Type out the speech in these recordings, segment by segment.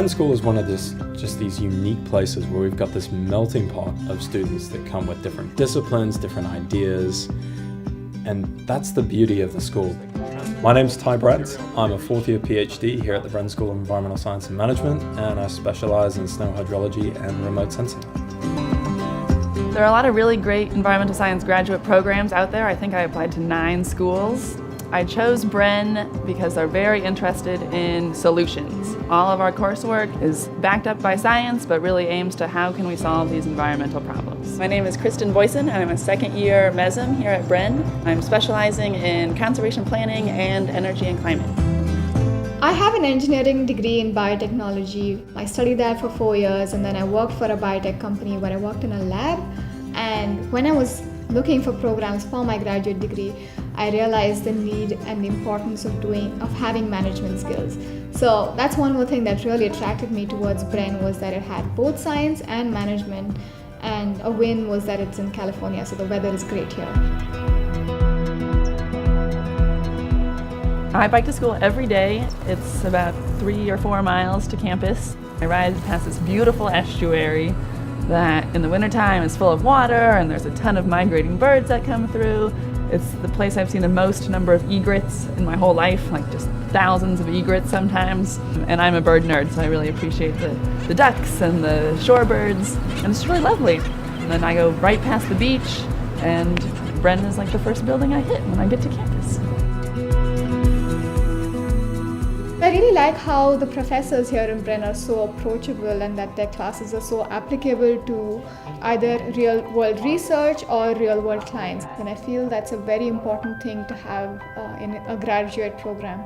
Bren School is one of just these unique places where we've got this melting pot of students that come with different disciplines, different ideas, and that's the beauty of the school. My name's At Bren. I'm a fourth year PhD here at the Bren School of Environmental Science and Management, and I specialize in snow hydrology and remote sensing. There are a lot of really great environmental science graduate programs out there. I think I applied to 9 schools. I chose Bren because they're very interested in solutions. All of our coursework is backed up by science, but really aims to how can we solve these environmental problems. My name is Kristen Boyson, and I'm a second-year MESM here at Bren. I'm specializing in conservation planning and energy and climate. I have an engineering degree in biotechnology. I studied that for 4 years, and then I worked for a biotech company where I worked in a lab. And when I was looking for programs for my graduate degree, I realized the need and the importance of having management skills. So that's one more thing that really attracted me towards Bren, was that it had both science and management, and a win was that it's in California, so the weather is great here. I bike to school every day. It's about 3 or 4 miles to campus. I ride past this beautiful estuary that in the wintertime is full of water, and there's a ton of migrating birds that come through. It's the place I've seen the most number of egrets in my whole life, like just thousands of egrets sometimes. And I'm a bird nerd, so I really appreciate the ducks and the shorebirds, and it's really lovely. And then I go right past the beach, and Bren is like the first building I hit when I get to campus. I really like how the professors here in Bren are so approachable, and that their classes are so applicable to either real-world research or real-world clients. And I feel that's a very important thing to have in a graduate program.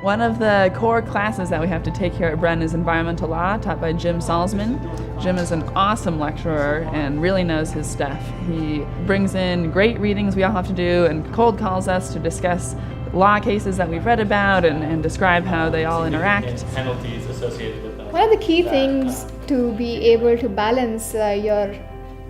One of the core classes that we have to take here at Bren is environmental law, taught by Jim Salzman. Jim is an awesome lecturer and really knows his stuff. He brings in great readings we all have to do and cold calls us to discuss law cases that we've read about and describe how they all interact. Penalties associated with them. One of the key things to be able to balance your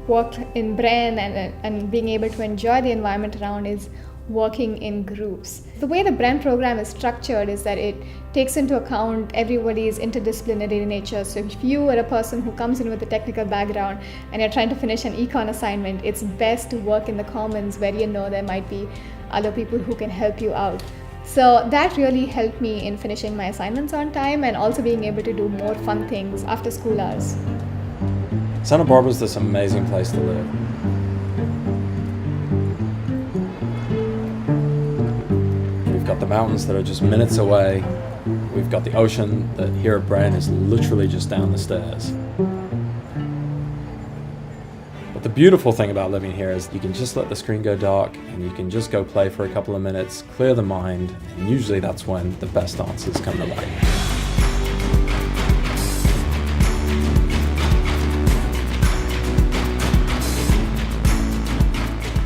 work in Bren and being able to enjoy the environment around is working in groups. The way the Bren program is structured is that it takes into account everybody's interdisciplinary nature. So if you are a person who comes in with a technical background and you're trying to finish an econ assignment, it's best to work in the commons where you know there might be other people who can help you out. So that really helped me in finishing my assignments on time and also being able to do more fun things after school hours. Santa Barbara's this amazing place to live. We've got the mountains that are just minutes away. We've got the ocean that here at Bren is literally just down the stairs. But the beautiful thing about living here is you can just let the screen go dark and you can just go play for a couple of minutes, clear the mind, and usually that's when the best answers come to light.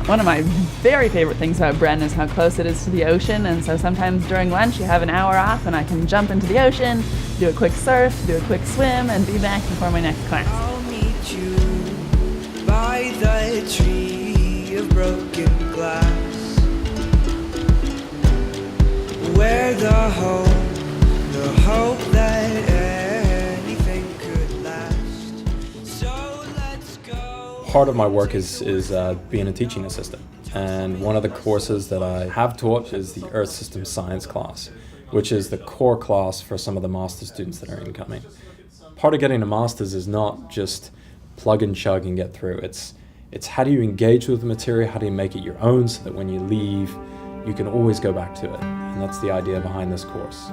One of my very favorite things about Bren is how close it is to the ocean, and so sometimes during lunch you have an hour off and I can jump into the ocean, do a quick surf, do a quick swim, and be back before my next class. I'll meet you by the tree of broken glass, where the hope that anything could last. So let's go. Part of my work is being a teaching assistant, and one of the courses that I have taught is the Earth System Science class, which is the core class for some of the master's students that are incoming. Part of getting a master's is not just plug and chug and get through. It's how do you engage with the material, how do you make it your own so that when you leave, you can always go back to it. And that's the idea behind this course.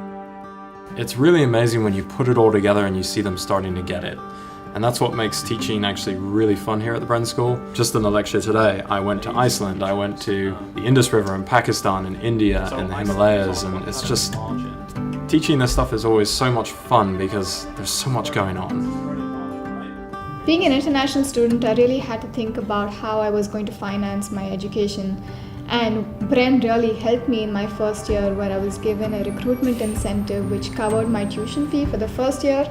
It's really amazing when you put it all together and you see them starting to get it. And that's what makes teaching actually really fun here at the Bren School. Just in the lecture today, I went to Iceland, I went to the Indus River in Pakistan and India and the Himalayas, and it's just, teaching this stuff is always so much fun because there's so much going on. Being an international student, I really had to think about how I was going to finance my education. And Bren really helped me in my first year, where I was given a recruitment incentive which covered my tuition fee for the first year.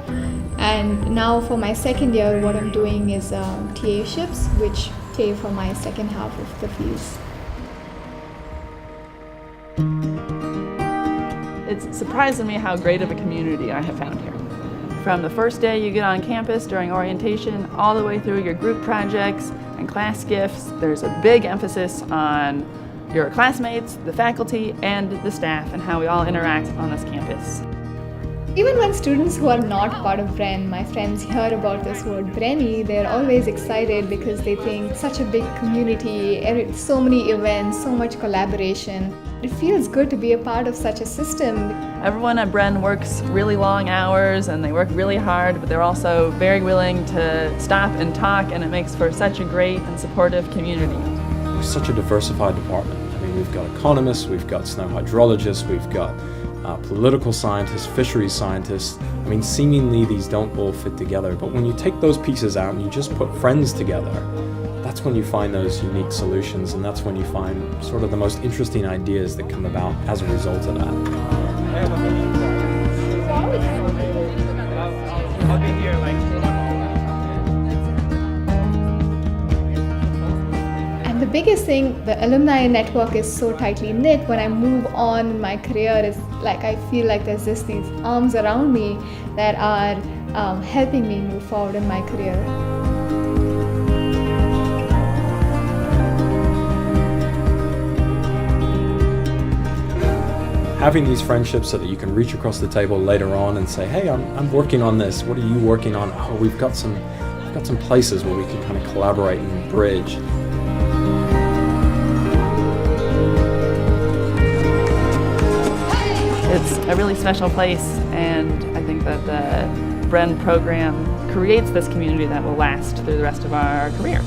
And now for my second year, what I'm doing is TAships, which pay for my second half of the fees. It's surprising me how great of a community I have found here. From the first day you get on campus during orientation all the way through your group projects and class gifts, there's a big emphasis on your classmates, the faculty, and the staff, and how we all interact on this campus. Even when students who are not part of Bren, my friends, hear about this word Brenny, they're always excited because they think such a big community, so many events, so much collaboration. It feels good to be a part of such a system. Everyone at Bren works really long hours and they work really hard, but they're also very willing to stop and talk, and it makes for such a great and supportive community. We're such a diversified department. I mean, we've got economists, we've got snow hydrologists, we've got political scientists, fisheries scientists. I mean, seemingly these don't all fit together, but when you take those pieces out and you just put friends together, that's when you find those unique solutions, and that's when you find sort of the most interesting ideas that come about as a result of that. I'll be here like. And the biggest thing, the alumni network is so tightly knit. When I move on in my career, it's like I feel like there's just these arms around me that are helping me move forward in my career. Having these friendships so that you can reach across the table later on and say, hey, I'm working on this. What are you working on? Oh, we've got some places where we can kind of collaborate and bridge. It's a really special place, and I think that the Bren program creates this community that will last through the rest of our careers.